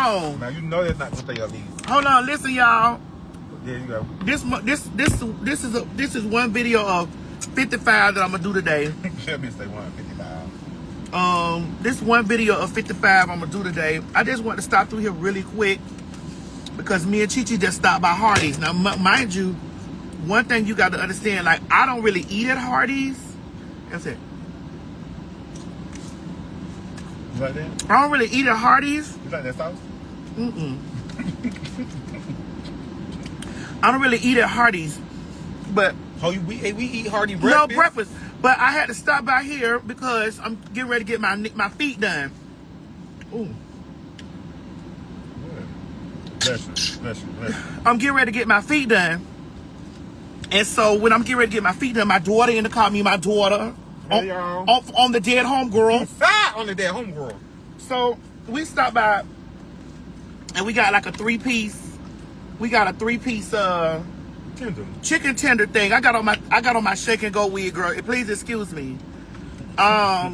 on. Now you know that's not gonna stay up these. Hold on, listen, y'all. There you go. This is one video of 55 that I'm gonna do today. Let me say 155. This one video of 55 I'm gonna do today. I just want to stop through here really quick because me and Chi-Chi just stopped by Hardee's. Now, mind you, one thing you got to understand, like, I don't really eat at Hardee's. That's it. You like that? I don't really eat at Hardee's. You like that sauce? I don't really eat at Hardee's, but we eat Hardee breakfast? no breakfast. But I had to stop by here because I'm getting ready to get my feet done. Ooh. Bless you. I'm getting ready to get my feet done. And so when I'm getting ready to get my feet done, my daughter in the car, my daughter, Hey, on the dead homegirl. On the dead homegirl. So we stopped by and we got like a three-piece. We got a three-piece Tender. chicken tender thing. I got on my shake and go wig, girl. Please excuse me. Jaya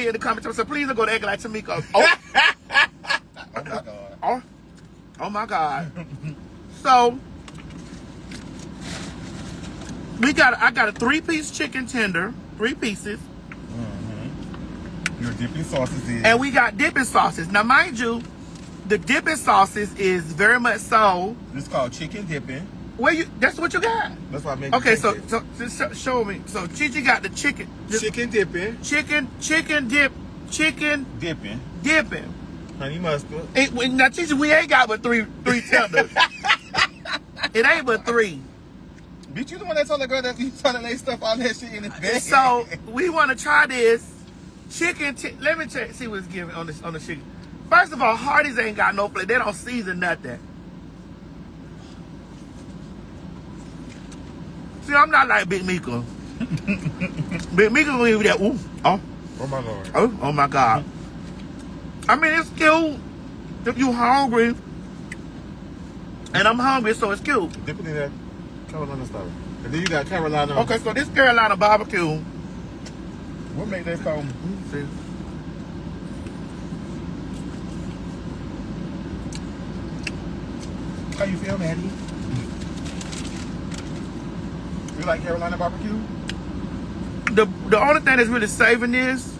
in the comments said, please don't go to acting like Tamika. Oh my God. Oh my God. So I got a three-piece chicken tender, 3 pieces. Your dipping sauces is. And we got dipping sauces. Now mind you, the dipping sauces is very much so. It's called chicken dipping. That's what you got. That's why I make. Okay, so show me. So Chi-Chi got the chicken. Chicken dipping. Chicken Dipping. Honey mustard. Now Chi-Chi, we ain't got but three tenders. It ain't but 3. Bitch, you the one that told the girl that you trying to lay stuff all that shit in the bed. So we want to try this chicken. Let me see what's given on the chicken. First of all, Hardee's ain't got no flavor. They don't season nothing. See, I'm not like Big Mika. Big Mika gonna give that. Ooh, Oh my Lord. oh my God. I mean, it's cute if you hungry, and I'm hungry, so it's cute. Dip it in that Carolina stuff. And then you got Carolina. Okay, so this Carolina barbecue. What made that called? Let me see. How you feel, Maddie? You like Carolina barbecue? The only thing that's really saving this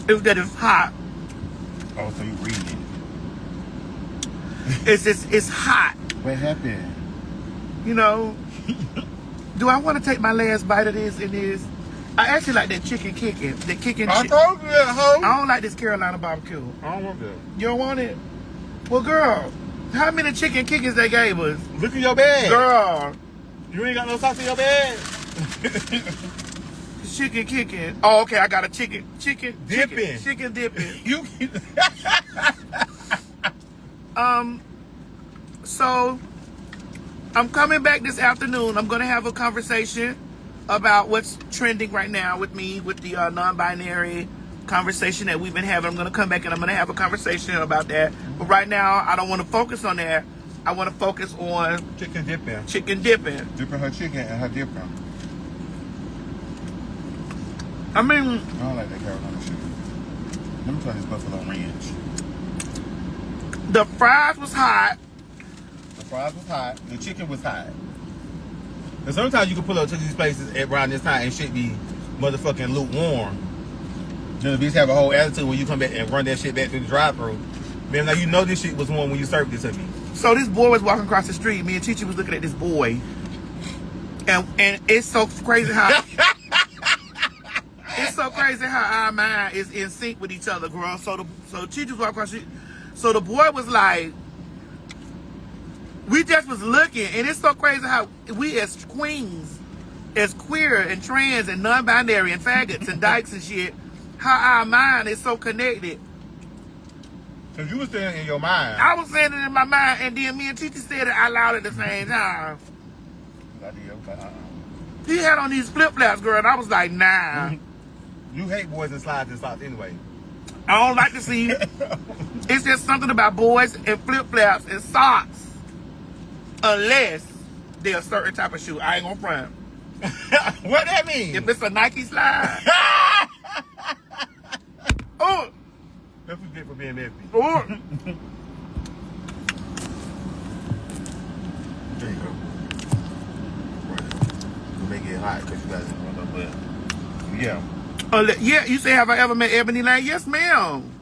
is that it's hot. Oh, so you reading? It's hot. What happened? You know. Do I want to take my last bite of this? It is. I actually like that chicken kicking. The kicking. I told you that, hoe. I don't like this Carolina barbecue. I don't want that. You don't want it? Well, girl, how many chicken kickings they gave us? Look in your bag. Girl. You ain't got no sauce in your bag. Chicken kicking. Oh, okay, I got a chicken Dipping. Chicken dipping. You. So I'm coming back this afternoon. I'm gonna have a conversation about what's trending right now with me, with the non-binary conversation that we've been having. I'm gonna come back and I'm gonna have a conversation about that. But right now, I don't want to focus on that. I want to focus on Chicken dipping. chicken dipping. Dipping her chicken and her dipping. I mean, I don't like that Carolina chicken. Let me try this buffalo ranch. the fries was hot. The fries was hot. The chicken was hot. And sometimes you can pull up to these places around this time and shit be motherfucking lukewarm. Then the bitch have a whole attitude when you come back and run that shit back through the drive-thru. Man, now you know this shit was warm when you served it to me. So this boy was walking across the street. Me and Chi-Chi was looking at this boy, and it's so crazy how our mind is in sync with each other, girl. So Chi-Chi was walking across the street. So the boy was like, we just was looking, and it's so crazy how we as queens, as queer and trans and non-binary and faggots and dykes and shit, how our mind is so connected. Cause you was saying in your mind. I was saying it in my mind, and then me and Chi-Chi said it out loud at the same time. He had on these flip-flops, girl, and I was like, nah. You hate boys and slides and socks anyway. I don't like to see it. It's just something about boys and flip-flops and socks. Unless they're a certain type of shoe. I ain't gonna front. What that mean? If it's a Nike slide. Oh, That's what you get for being messy. Ooh. There you go. Right. Make it hot because you guys didn't want no butt. Yeah. Yeah, you say, have I ever met Ebony Lane? Yes, ma'am.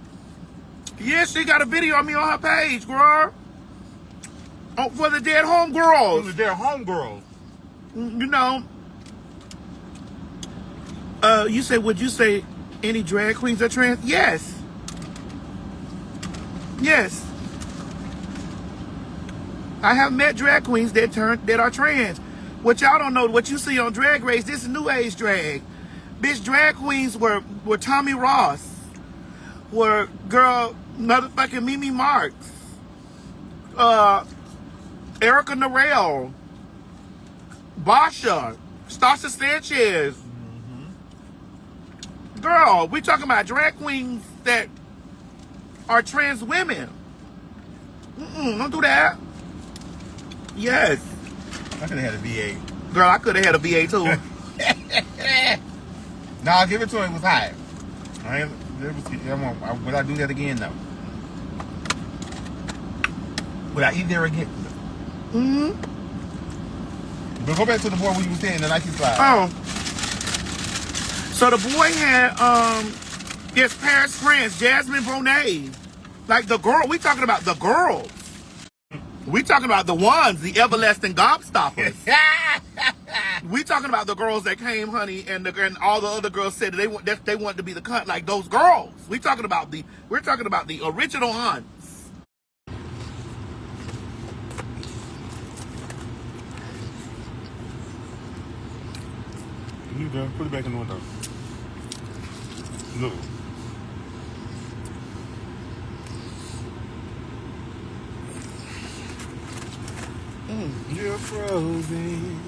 Yes, she got a video of me on her page, girl. Oh, for the Dead Home Girls. Who's their homegirls? You know. You say, would you say any drag queens are trans? Yes. Yes. I have met drag queens that are trans. What y'all don't know, what you see on Drag Race, this is new age drag. Bitch, drag queens were Tommy Ross, were girl motherfucking Mimi Marks, Erica Narell, Basha, Stasha Sanchez. Mm-hmm. Girl, we talking about drag queens that are trans women. Don't do that. Yes. I could have had a VA. Girl, I could have had a VA too. Nah, give it to him. It was hot. Would I do that again? No. Would I eat there again? Mm-hmm. But go back to the boy where you was saying the Nike slide. Oh. So the boy had his parents' friends, Jasmine Bonet. Like the girl, we talking about the girls. We talking about the ones, the everlasting gobstoppers. We talking about the girls that came, honey, and all the other girls said that they wanted to be the cunt, like those girls. We're talking about the original aunts. You done? Put it back in the window. Look. You're frozen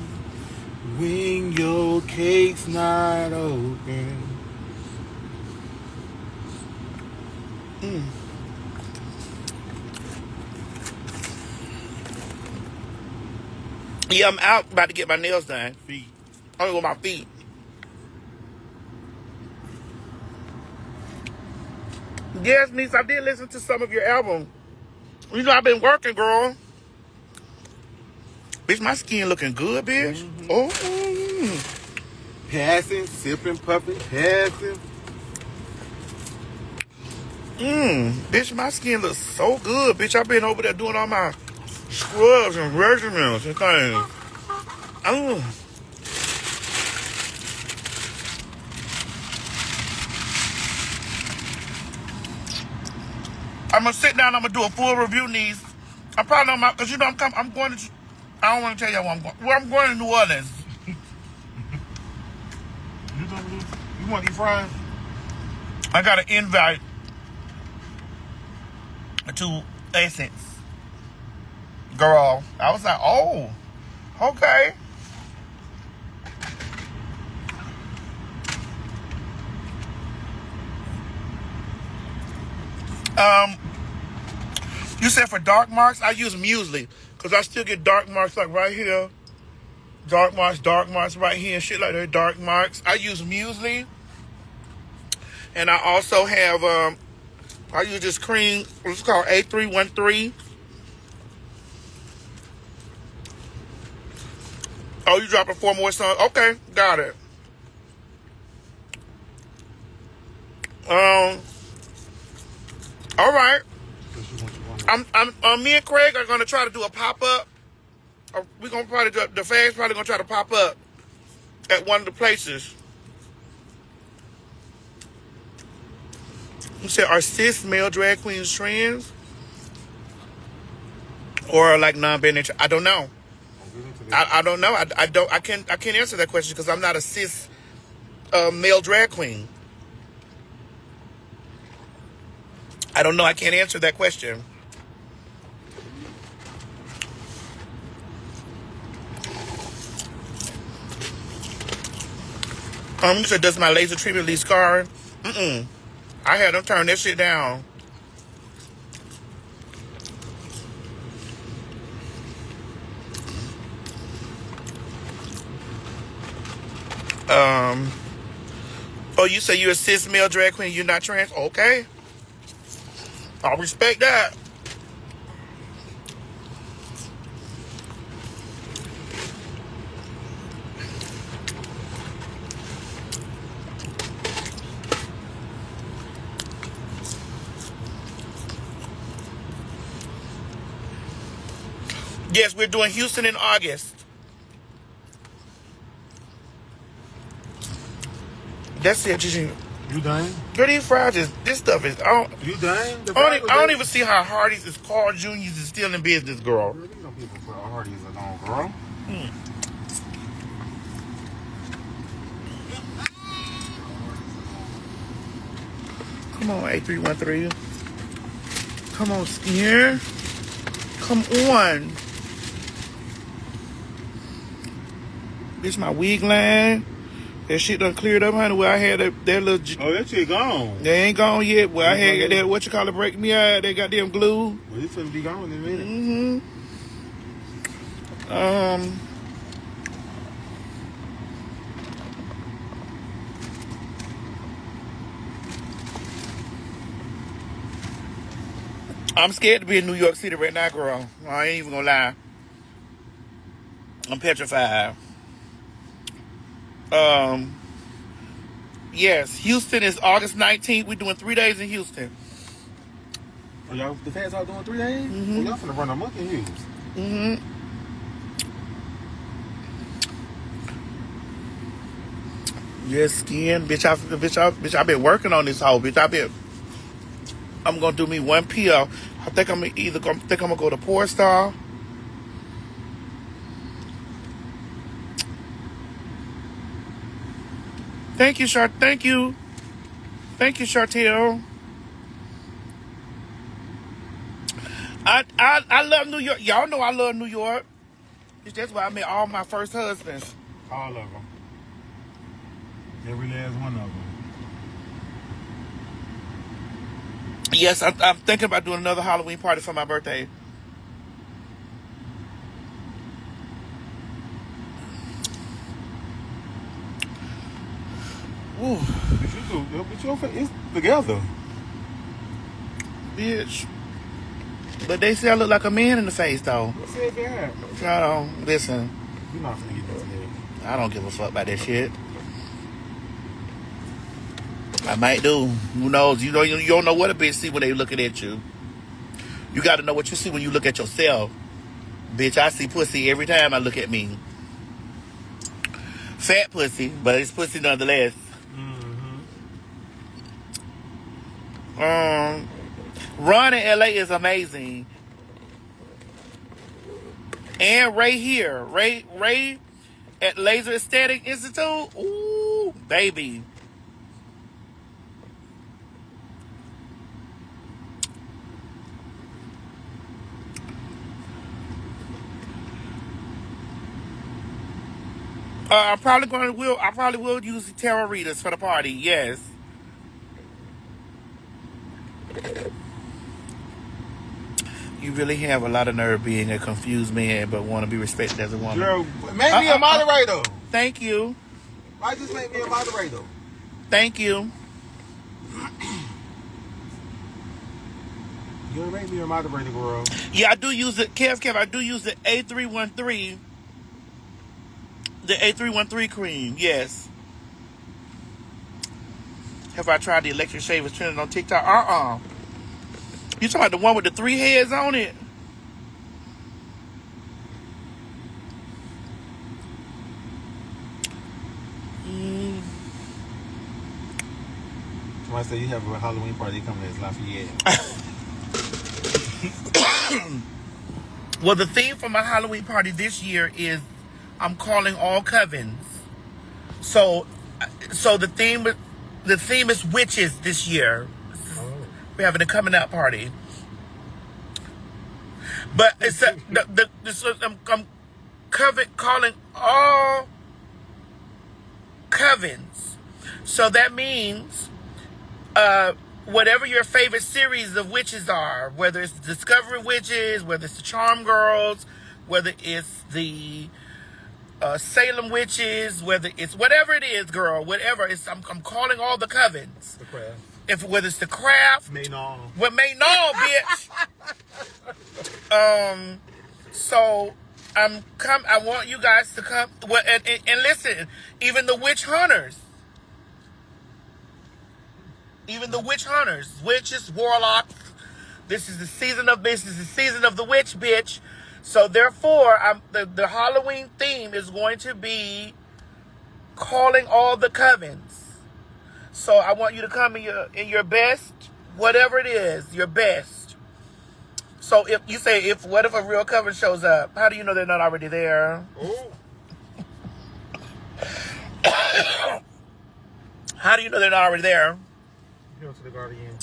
when your cake's not open. Yeah, I'm out about to get my nails done. Feet. Only with my feet. Yes, niece, I did listen to some of your album. You know, I've been working, girl. Bitch, my skin looking good, bitch. Mm-hmm. Oh. Passing, sipping, puffing, passing. Bitch, my skin looks so good, bitch. I've been over there doing all my scrubs and regimens and things. I'm gonna sit down. I'm gonna do a full review, niece. I'm probably not, cause you know I'm going to. I don't want to tell y'all where I'm going. Where I'm going to New Orleans. You want to eat fries? I got an invite to Essence. Girl, I was like, oh, okay. You said for dark marks, I use muesli. Because I still get dark marks like right here. Dark marks right here, and shit like that. Dark marks. I use muesli. And I also have, I use this cream, what's called A313. Oh, you dropping 4 more songs? Okay, got it. All right. Me and Craig are gonna try to do a pop up. We're gonna probably do, the fans probably gonna try to pop up at one of the places. You said, are cis male drag queens trans or like non-binary? I don't know. I don't know. I can't answer that question because I'm not a cis male drag queen. I don't know. I can't answer that question. You said, does my laser treatment leave scar? I had them turn that shit down. Oh, you say you're a cis male drag queen, you're not trans? Okay. I respect that. Yes, we're doing Houston in August. That's it, Gigi. You done? Girl, these fries is, this stuff is, You done? I don't even see how Hardee's is Carl Jr.'s is still in business, girl. Girl, these don't people put Hardee's alone, girl. Come on, A313. Come on, Skinner. Come on. This my wig line. That shit done cleared up, honey. Where I had that little... Oh, that shit gone. They ain't gone yet. Where I had that, what you call it, break me out. That goddamn glue. Well, it's gonna be gone in a minute. I'm scared to be in New York City right now, girl. I ain't even gonna lie. I'm petrified. Yes, Houston is August 19th. We're doing 3 days in Houston. Oh, y'all, the feds all doing 3 days? Mm-hmm. Well, y'all finna run a month in Houston. Mm-hmm. Yes, skin, bitch. I've been working on this whole bitch. I'm gonna do me one PO. I think I'm gonna go to Poor Star. Thank you, Thank you, Chartel. I love New York. Y'all know I love New York. That's why I met all my first husbands. All of them. Every last one of them. Yes, I'm thinking about doing another Halloween party for my birthday. Ooh. But your face is together. Bitch. But they say I look like a man in the face, though. Who said that? Listen. You're not finna get this head. I don't give a fuck about that shit. I might do. Who knows? You don't know what a bitch see when they looking at you. You got to know what you see when you look at yourself. Bitch, I see pussy every time I look at me. Fat pussy, but it's pussy nonetheless. Ron in LA is amazing. And Ray here. Ray at Laser Aesthetic Institute. Ooh, baby. I probably will use the tarot readers for the party. Yes. You really have a lot of nerve being a confused man, but want to be respected as a woman. Girl, make me a moderator. Thank you. Why just make me a moderator? Thank you. You make me a moderator, girl. Yeah, I do use it. Kev, I do use the A313. The A313 cream, yes. Have I tried the electric shavers trending on TikTok? You talking about the one with the 3 heads on it? Somebody say you have a Halloween party coming as Lafayette. Well, the theme for my Halloween party this year is I'm calling all covens. So the theme is witches this year. We're having a coming out party. But it's I'm calling all covens. So that means whatever your favorite series of witches are, whether it's the Discovery Witches, whether it's the Charm Girls, whether it's the Salem Witches, whether it's whatever it is, girl, whatever. I'm calling all the covens. The craft. if whether it's the craft, May no. what may know, bitch. So I want you guys to come. Well, and listen, even the witch hunters, witches, warlocks. This is the season of the witch, bitch. So therefore, the Halloween theme is going to be calling all the covens. So I want you to come in your best, whatever it is, your best. So what if a real coven shows up? How do you know they're not already there? Oh. How do you know they're not already there? You know, to the Guardian.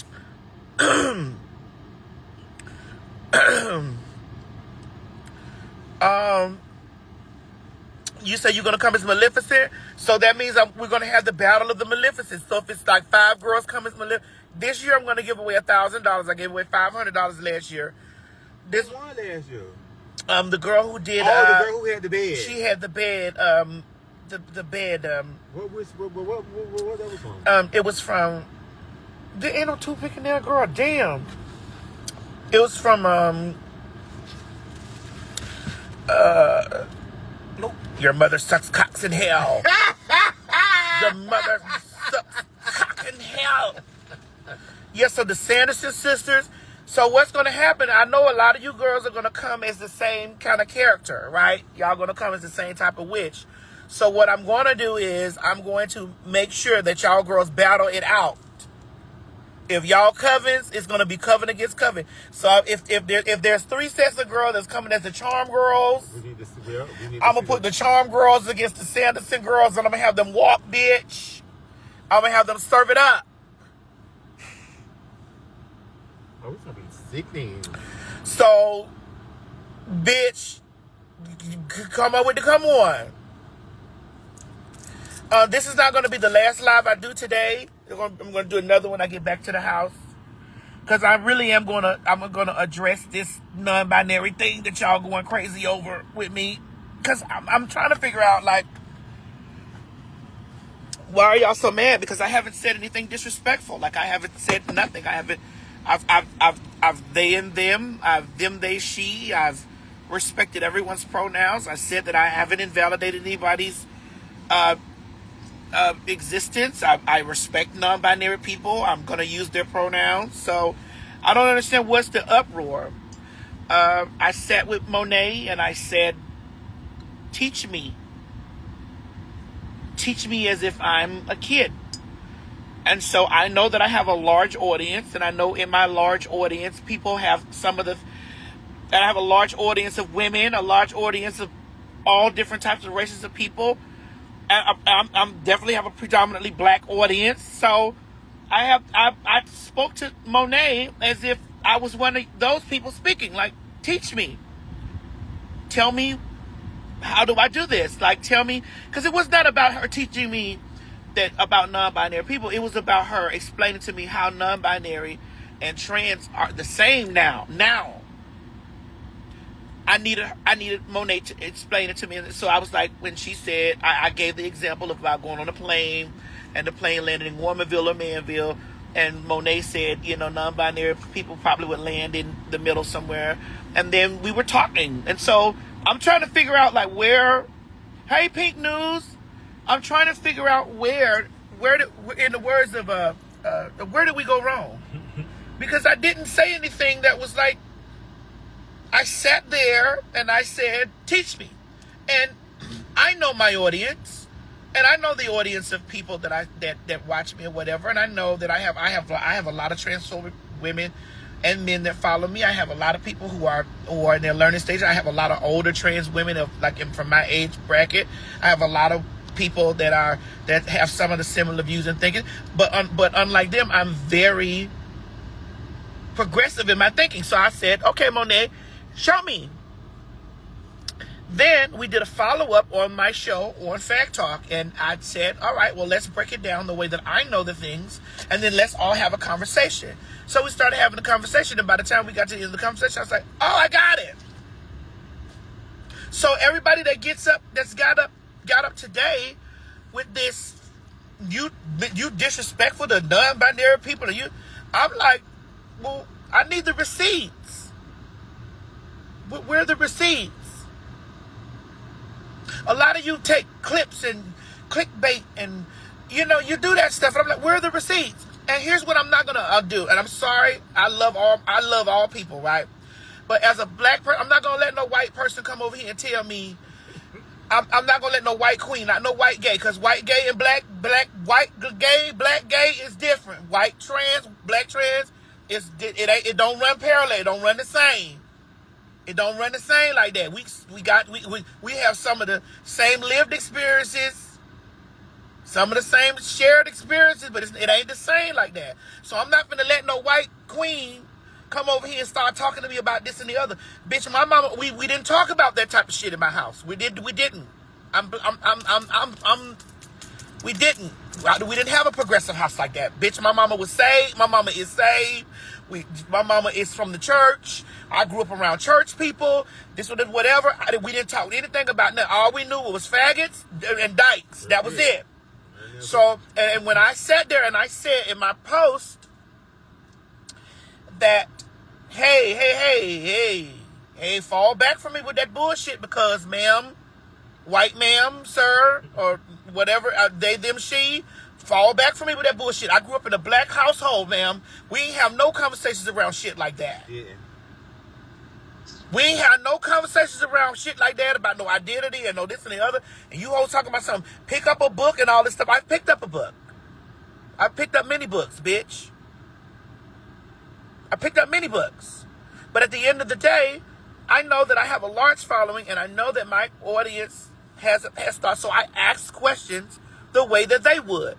You say you're going to come as Maleficent, so that means we're going to have the battle of the Maleficent. So if it's like 5 girls come as Maleficent, this year I'm going to give away $1,000. I gave away $500 last year. This one last year. The girl who did. The girl who had the bed. She had the bed. The bed. What that was from? It was from. There ain't no toothpick in there, girl. Damn. It was from. Nope. Your mother sucks cocks in hell. Your mother sucks cock in hell. Yes, so the Sanderson sisters. So what's going to happen, I know a lot of you girls are going to come as the same kind of character, right? Y'all going to come as the same type of witch. So what I'm going to do is I'm going to make sure that y'all girls battle it out. If y'all covens, it's going to be coven against coven. So if there's 3 sets of girls that's coming as the charm girls, I'm going to put the charm girls against the Sanderson girls, and I'm going to have them walk, bitch. I'm going to have them serve it up. Oh, it's going to be sickening. So, bitch, come on. This is not going to be the last live I do today. I'm going to do another when I get back to the house. Because I really am going to address this non-binary thing that y'all going crazy over with me. Because I'm trying to figure out, like, why are y'all so mad? Because I haven't said anything disrespectful. Like, I haven't said nothing. I've they and them. I've them, they, she. I've respected everyone's pronouns. I said that I haven't invalidated anybody's existence. I respect non-binary people. I'm going to use their pronouns. So I don't understand what's the uproar. I sat with Monet and I said, teach me. Teach me as if I'm a kid. And so I know that I have a large audience, and I know in my large audience, people have and I have a large audience of women, a large audience of all different types of races of people. I'm definitely have a predominantly black audience. So I spoke to Monet as if I was one of those people speaking. Like, teach me. Tell me, how do I do this? Like, tell me, because it was not about her teaching me about non-binary people. It was about her explaining to me how non-binary and trans are the same now. I needed Monet to explain it to me. So I was like, when she said, I gave the example of about going on a plane and the plane landed in Womanville or Manville, and Monet said, non-binary people probably would land in the middle somewhere. And then we were talking. And so I'm trying to figure out, like, hey, Pink News, I'm trying to figure out where in the words of where did we go wrong? Because I didn't say anything that was like, I sat there and I said, teach me. And I know my audience, and I know the audience of people that watch me or whatever, and I know that I have a lot of transphobic women and men that follow me. I have a lot of people who are in their learning stage. I have a lot of older trans women from my age bracket. I have a lot of people that have some of the similar views and thinking, but unlike them, I'm very progressive in my thinking. So I said, okay, Monet, show me. Then we did a follow-up on my show on Fact Talk, and I said, all right, well, let's break it down the way that I know the things, and then let's all have a conversation. So we started having a conversation, and by the time we got to the end of the conversation, I was like, oh, I got it. So everybody that got up today with this you disrespectful to non-binary people. I'm like, well, I need the receipts. Where are the receipts? A lot of you take clips and clickbait and, you do that stuff. And I'm like, where are the receipts? And here's what I'm not going to do. And I'm sorry. I love all people, right? But as a black person, I'm not going to let no white person come over here and tell me, I'm not going to let no white queen, not no white gay, because white gay and black gay is different. White trans, black trans, it don't run parallel. It don't run the same. It don't run the same like that. We have some of the same lived experiences, some of the same shared experiences, but it ain't the same like that. So I'm not gonna let no white queen come over here and start talking to me about this and the other. Bitch, my mama, we didn't talk about that type of shit in my house. We didn't. We didn't. We didn't have a progressive house like that. Bitch, my mama was saved. My mama is saved. My mama is from the church. I grew up around church people. This or whatever. We didn't talk anything about that. All we knew was faggots and dykes. That was it. So, and when I sat there and I said in my post that, hey, fall back from me with that bullshit because, ma'am, white ma'am, sir, or whatever, they, them, she, fall back from me with that bullshit. I grew up in a black household, ma'am. We ain't have no conversations around shit like that. Yeah. We ain't have no conversations around shit like that about no identity and no this and the other. And you all talking about something, pick up a book and all this stuff. I picked up a book. I picked up many books, bitch. I picked up many books. But at the end of the day, I know that I have a large following and I know that my audience has thoughts. So I ask questions the way that they would.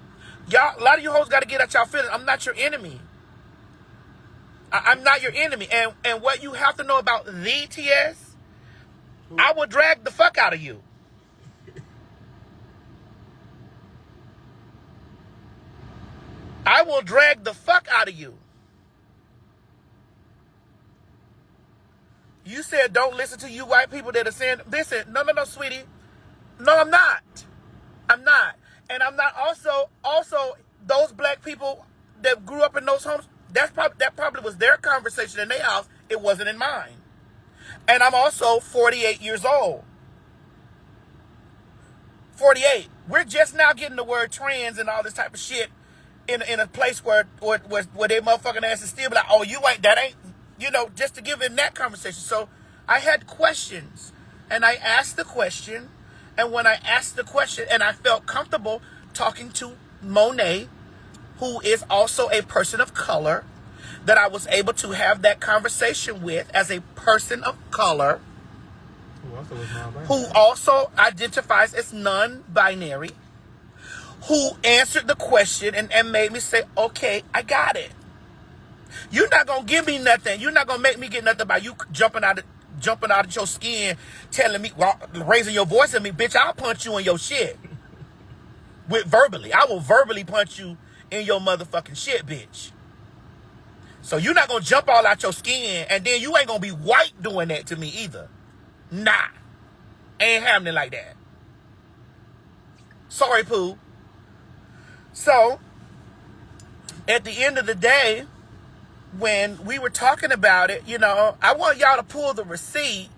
Y'all, a lot of you hoes got to get out y'all feelings. I'm not your enemy. I'm not your enemy. And what you have to know about the TS, I will drag the fuck out of you. I will drag the fuck out of you. You said don't listen to you white people that are saying, listen, no, sweetie. No, I'm not. I'm not. And I'm not also those black people that grew up in those homes, that probably was their conversation in their house. It wasn't in mine. And I'm also 48 years old. 48. We're just now getting the word trans and all this type of shit in a place where they motherfucking asses still be like, oh, that ain't, just to give in that conversation. So I had questions and I asked the question. And when I asked the question and I felt comfortable talking to Monet, who is also a person of color, that I was able to have that conversation with as a person of color, who also identifies as non-binary, who answered the question and made me say, okay, I got it. You're not going to give me nothing. You're not going to make me get nothing by you jumping out of your skin, telling me, raising your voice at me, bitch, I'll punch you in your shit. Verbally. I will verbally punch you in your motherfucking shit, bitch. So you're not going to jump all out your skin, and then you ain't going to be white doing that to me either. Nah. Ain't happening like that. Sorry, Pooh. So, at the end of the day, when we were talking about it, I want y'all to pull the receipt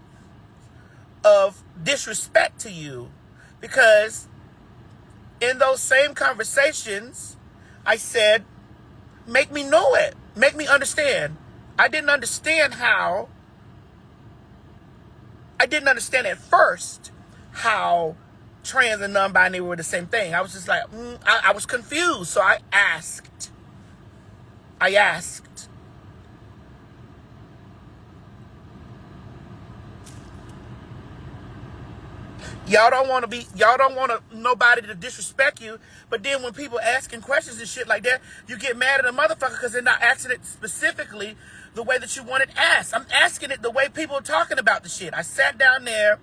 of disrespect to you, because in those same conversations, I said, make me know it. Make me understand. I didn't understand at first how trans and non-binary were the same thing. I was just like, I was confused. So I asked. Y'all don't want nobody to disrespect you, but then when people asking questions and shit like that, you get mad at a motherfucker because they're not asking it specifically the way that you want it asked. I'm asking it the way people are talking about the shit. I sat down there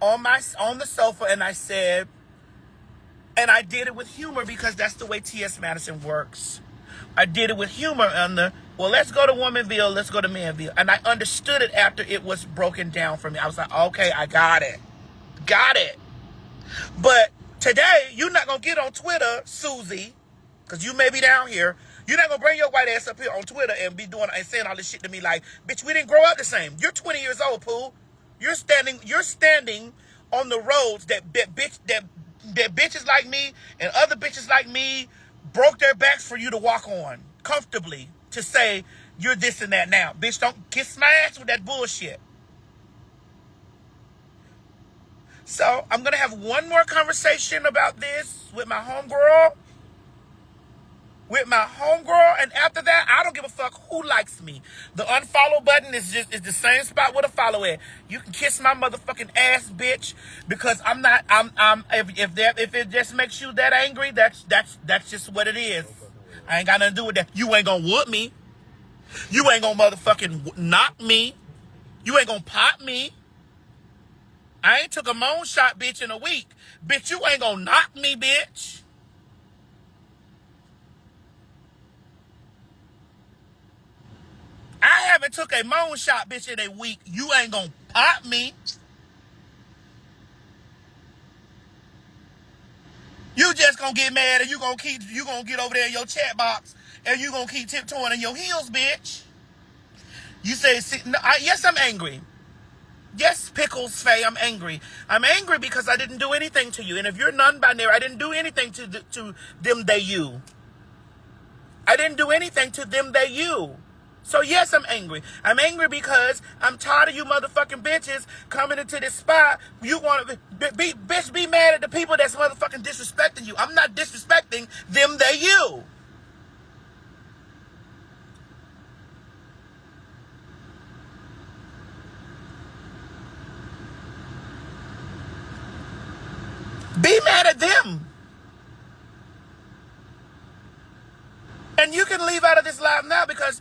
on the sofa and I said, and I did it with humor because that's the way T.S. Madison works. I did it with humor let's go to Womanville, let's go to Manville. And I understood it after it was broken down for me. I was like, okay, I got it. But Today, you're not going to get on Twitter, Susie, because you may be down here. You're not going to bring your white ass up here on Twitter and be doing and saying all this shit to me like, bitch, we didn't grow up the same. You're 20 years old, Pooh. You're standing on the roads that bitches like me and other bitches like me broke their backs for you to walk on comfortably to say you're this and that now. Bitch, don't kiss my ass with that bullshit. So I'm going to have one more conversation about this with my homegirl. And after that, I don't give a fuck who likes me. The unfollow button is the same spot where the follow at. You can kiss my motherfucking ass, bitch, because if it just makes you that angry, that's just what it is. I ain't got nothing to do with that. You ain't gonna whoop me. You ain't gonna motherfucking knock me. You ain't gonna pop me. I ain't took a moan shot, bitch, in a week. Bitch, you ain't gonna knock me, bitch. I haven't took a moan shot, bitch, in a week. You ain't gonna pop me. You just gonna get mad and you gonna get over there in your chat box and you gonna keep tiptoeing in your heels, bitch. You say, yes, I'm angry. Yes, Pickles Faye, I'm angry. I'm angry because I didn't do anything to you. And if you're non-binary, I didn't do anything to them, they, you. I didn't do anything to them, they, you. So yes, I'm angry. I'm angry because I'm tired of you motherfucking bitches coming into this spot. You want to be mad at the people that's motherfucking disrespecting you. I'm not disrespecting them, they, you. Be mad at them. And you can leave out of this live now because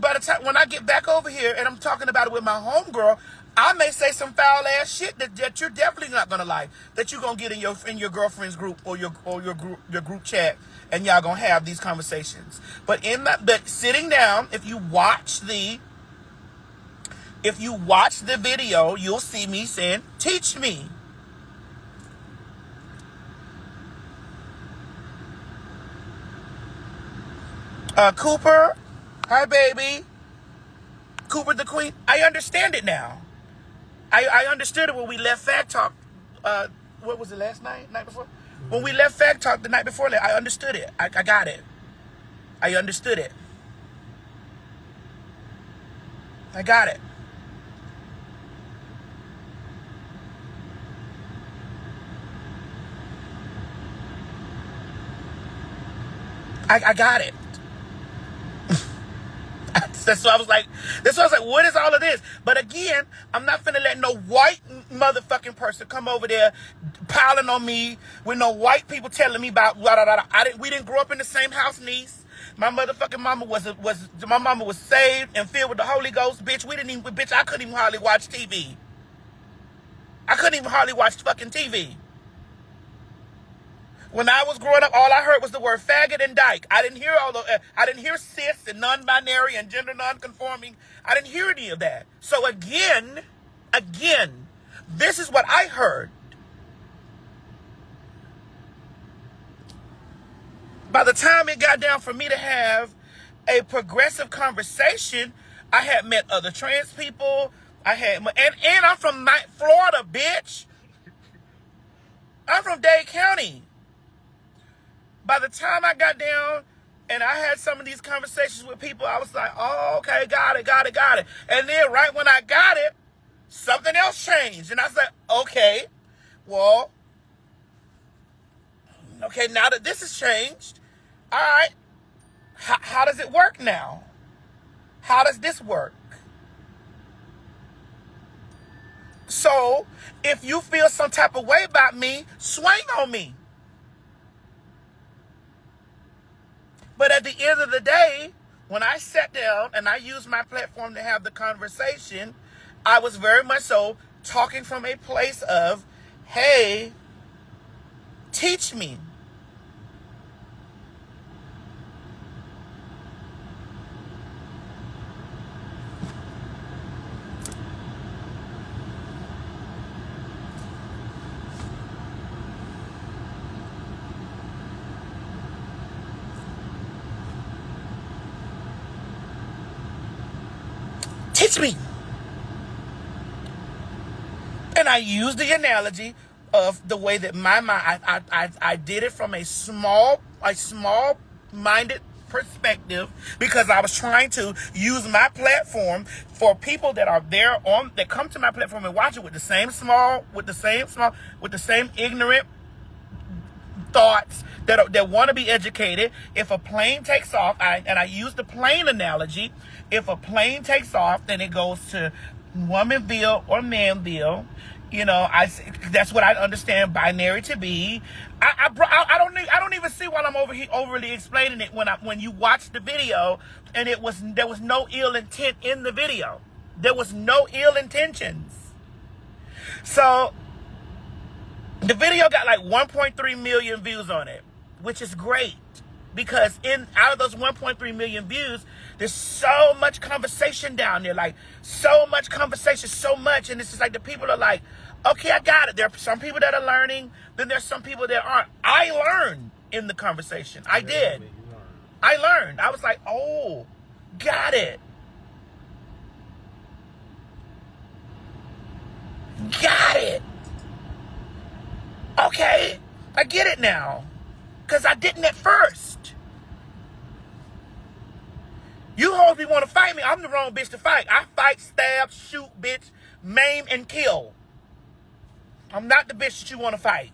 by the time when I get back over here and I'm talking about it with my homegirl, I may say some foul ass shit that you're definitely not gonna like. That you're gonna get in your girlfriend's group or your group chat, and y'all gonna have these conversations. But sitting down, if you watch the video, you'll see me saying, "Teach me." Cooper, hi baby. Cooper the Queen. I understand it now. I understood it when we left Fact Talk. What was it, last night? Night before? When we left Fact Talk the night before, I understood it. I got it. I understood it. I got it. I got it. That's why I was like, what is all of this? But again, I'm not finna let no white motherfucking person come over there piling on me with no white people telling me about blah, blah, blah. We didn't grow up in the same house, niece. My motherfucking mama was saved and filled with the Holy Ghost, bitch. I couldn't even hardly watch TV. I couldn't even hardly watch fucking TV. When I was growing up, all I heard was the word faggot and dyke. I didn't hear cis and non-binary and gender non-conforming. I didn't hear any of that. So again, this is what I heard. By the time it got down for me to have a progressive conversation, I had met other trans people. And I'm from Florida, bitch. I'm from Dade County. By the time I got down and I had some of these conversations with people, I was like, oh, okay, got it. And then right when I got it, something else changed. And I was like, okay, well, okay, now that this has changed, all right, how does it work now? How does this work? So if you feel some type of way about me, swing on me. But at the end of the day, when I sat down and I used my platform to have the conversation, I was very much so talking from a place of, hey, teach me. Teach me. And I used the analogy of the way that my mind, I did it from a small-minded perspective, because I was trying to use my platform for people that are there that come to my platform and watch it with the same ignorant thoughts that want to be educated. If a plane takes off, I use the plane analogy. If a plane takes off, then it goes to Womanville or Manville. You know, that's what I understand binary to be. I don't even see why I'm overly explaining it when you watch the video, and there was no ill intent in the video. There was no ill intentions. So the video got like 1.3 million views on it, which is great, because out of those 1.3 million views, there's so much conversation down there, like so much conversation, so much, and it's just like the people are like, okay, I got it. There are some people that are learning, then there's some people that aren't. I learned in the conversation. I did. I learned. I was like, oh, got it. Got it. Okay, I get it now, because I didn't at first. You hoes be want to fight me. I'm the wrong bitch to fight. I fight, stab, shoot, bitch, maim, and kill. I'm not the bitch that you want to fight.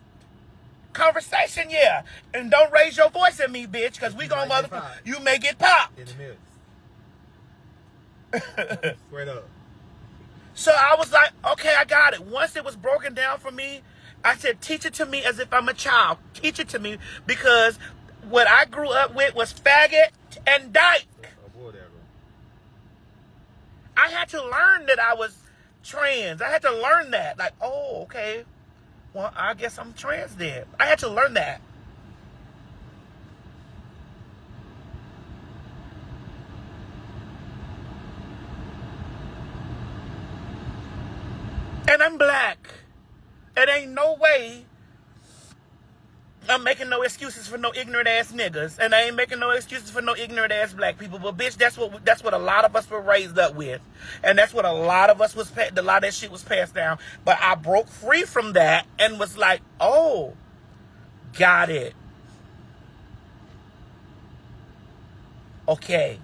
Conversation, yeah. And don't raise your voice at me, bitch, because we gonna motherfucker. You may get popped. In the midst. Straight up. So I was like, okay, I got it. Once it was broken down for me, I said, teach it to me as if I'm a child. Teach it to me, because what I grew up with was faggot and dyke. I had to learn that I was trans. I had to learn that. Like, oh, okay. Well, I guess I'm trans then. I had to learn that. And I'm black. It ain't no way I'm making no excuses for no ignorant ass niggas, and I ain't making no excuses for no ignorant ass black people. But bitch, that's what a lot of us were raised up with, and that's what a lot of us a lot of that shit was passed down. But I broke free from that and was like, oh, got it. Okay.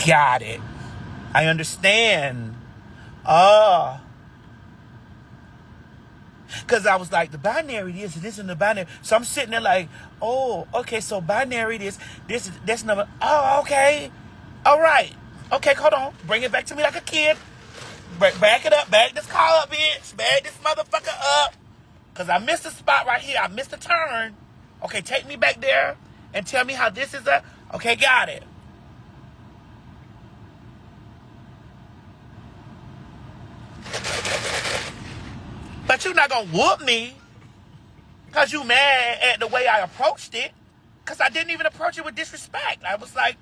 Got it. I understand. Because I was like, the binary this and this and the binary. So I'm sitting there like, oh, okay, so binary this number. Oh, okay. All right. Okay, hold on. Bring it back to me like a kid. Back it up. Back this car up, bitch. Back this motherfucker up. Because I missed a spot right here. I missed a turn. Okay, take me back there and tell me how this is a... Okay, got it. But you're not going to whoop me because you mad at the way I approached it, because I didn't even approach it with disrespect. I was like,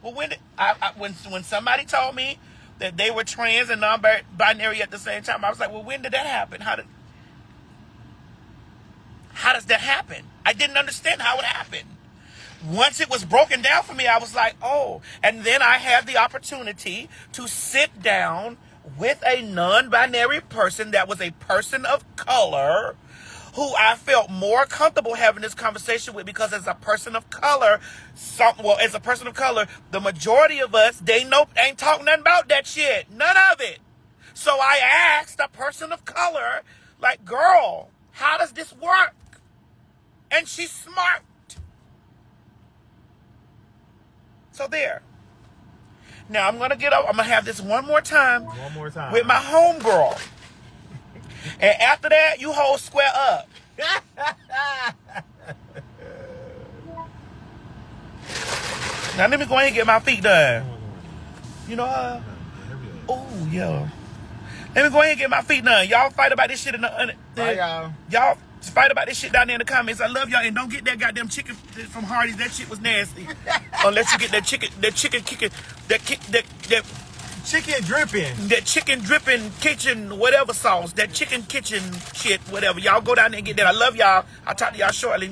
well, when somebody told me that they were trans and non-binary at the same time, I was like, well, when did that happen? How does that happen? I didn't understand how it happened. Once it was broken down for me, I was like, oh. And then I had the opportunity to sit down with a non-binary person that was a person of color, who I felt more comfortable having this conversation with, because as a person of color, the majority of us, they ain't talking nothing about that shit. None of it. So I asked a person of color, like, girl, how does this work? And she's smart. So there. Now I'm gonna get up. I'm gonna have this one more time with my homegirl. And after that, you hold square up. Now let me go ahead and get my feet done. You know, oh yeah. Let me go ahead and get my feet done. Y'all fight about this shit in the y'all fight about this shit down there in the comments. I love y'all, and don't get that goddamn chicken from Hardee's. That shit was nasty. Unless you get that chicken dripping kitchen whatever sauce, that chicken kitchen shit, whatever. Y'all go down there and get that. I love y'all. I'll talk to y'all shortly.